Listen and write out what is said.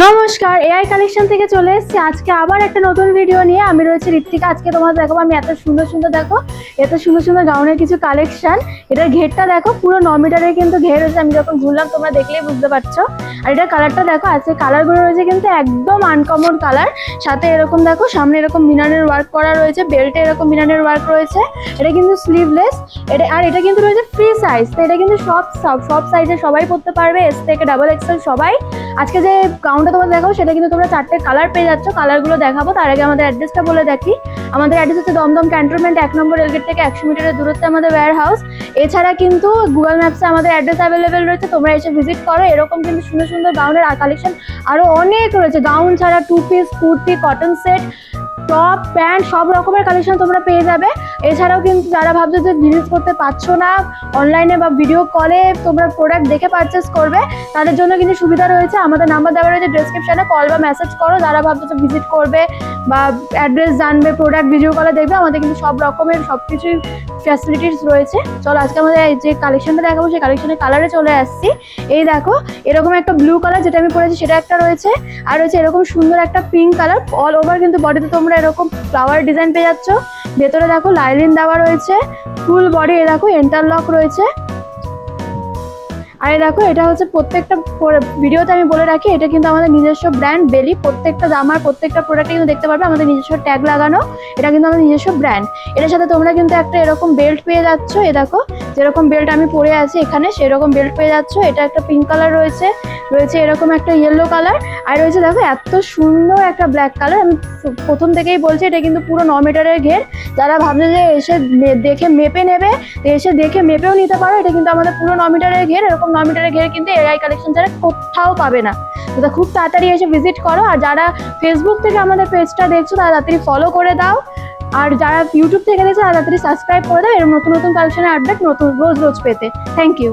নমস্কার, AI collection থেকে চলে এসেছি আজকে আবার একটা নতুন ভিডিও নিয়ে। আমি রয়েছে ঋত্বিকা। আজকে তোমাদের দেখাবো আমি এত সুন্দর সুন্দর গাউনের কিছু কালেকশন। এটার ঘেরটা দেখো, পুরো 9 মিটারের কিন্তু ঘের হয়েছে। আমি যখন ঘুরলাম তোমরা দেখলেই বুঝতে পারছো। আর এটার কালারটা দেখো, আজকে কালারগুলো রয়েছে কিন্তু একদম আনকমন কালার। সাথে এরকম দেখো, সামনে এরকম মিনারের ওয়ার্ক করা রয়েছে, বেল্টে এরকম মিনারের ওয়ার্ক রয়েছে। এটা কিন্তু স্লিভলেস, এটা কিন্তু রয়েছে ফ্রি সাইজ। তো এটা কিন্তু সব সাইজে সবাই পরতে পারবে, এস থেকে ডাবল এক্সেল সবাই। আজকে যে গাউনটা তোমাদের দেখাবো সেটা কিন্তু তোমরা 4টে কালার পেয়ে যাচ্ছ। কালারগুলো দেখাবো তার আগে আমাদের অ্যাড্রেসটা বলে দেখি। আমাদের অ্যাড্রেস হচ্ছে দমদম ক্যান্টনমেন্ট 1 নম্বর রেলগেট থেকে 100 মিটারের দূরত্বে আমাদের ওয়্যার হাউস। এছাড়া কিন্তু গুগল ম্যাপসে আমাদের অ্যাড্রেস অ্যাভেলেবেল রয়েছে, তোমরা এসে ভিজিট করো। এরকম কিন্তু সুন্দর সুন্দর গাউনের কালেকশন আরো অনেক রয়েছে। গাউন ছাড়া 2 piece, kurti, cotton set, top, pant সব রকমের কালেকশন তোমরা পেয়ে যাবে। এছাড়াও কিন্তু যারা ভাবছো যে ভিজিট করতে পারছো না, অনলাইনে বা ভিডিও কলে তোমরা প্রোডাক্ট দেখে পারচেস করবে, তাদের জন্য কিন্তু সুবিধা রয়েছে। আমাদের নাম্বার দেওয়া রয়েছে ডেসক্রিপশনে, কল বা মেসেজ করো। যারা ভাবছো ভিজিট করবে বা অ্যাড্রেস জানবে, প্রোডাক্ট ভিডিও কলে দেখবে, আমাদের কিন্তু সব রকমের সবকিছুই ফ্যাসিলিটিস রয়েছে। চলো আজকে আমাদের যে কালেকশনটা দেখাবো সেই কালেকশনের কালারে চলে আসছি। এই দেখো, এরকম একটা ব্লু কালার যেটা আমি পরেছি সেটা একটা রয়েছে, আর রয়েছে এরকম সুন্দর একটা পিঙ্ক কালার। অল ওভার কিন্তু বডিতে তোমরা এরকম ফ্লাওয়ার ডিজাইন পেয়ে যাচ্ছ। ভেতরে দেখো লাইলিন দেওয়া রয়েছে, ফুল বডি এ দেখো ইন্টারলক রয়েছে। আর দেখো, এটা হচ্ছে প্রত্যেকটা ভিডিওতে আমি বলে রাখি, এটা কিন্তু আমাদের নিজস্ব ব্র্যান্ড বেলি। প্রত্যেকটা জামার প্রত্যেকটা প্রোডাক্টে কিন্তু দেখতে পারবে আমাদের নিজস্ব ট্যাগ লাগানো। এটা কিন্তু আমাদের নিজস্ব ব্র্যান্ড। এটার সাথে তোমরা কিন্তু একটা এরকম বেল্ট পেয়ে যাচ্ছ। এ দেখো, যেরকম বেল্ট আমি পরে আছি এখানে সেরকম বেল্ট পেয়ে যাচ্ছ। এটা একটা পিঙ্ক কালার রয়েছে, এরকম একটা ইয়েলো কালার, আর রয়েছে দেখো এত সুন্দর একটা ব্ল্যাক কালার। আমি প্রথম থেকেই বলছি এটা কিন্তু পুরো 9 মিটারের ঘের। যারা ভাবছে যে এসে দেখে মেপে নেবে, এসে দেখে মেপেও নিতে পারো। এটা কিন্তু আমাদের পুরো 9 মিটারের ঘের। এরকম 9 মিটারের ঘের কিন্তু এআই কালেকশন ছাড়া কোথাও পাবে না। তো খুব তাড়াতাড়ি এসে ভিজিট করো। আর যারা ফেসবুক থেকে আমাদের পেজটা দেখছো তারা তাড়াতাড়ি ফলো করে দাও। আর যারা ইউটিউব থেকে দেখছো তারা তাড়াতাড়ি সাবস্ক্রাইব করে দাও, এরকম নতুন নতুন কালেকশনের আপডেট রোজ রোজ পেতে। Thank you.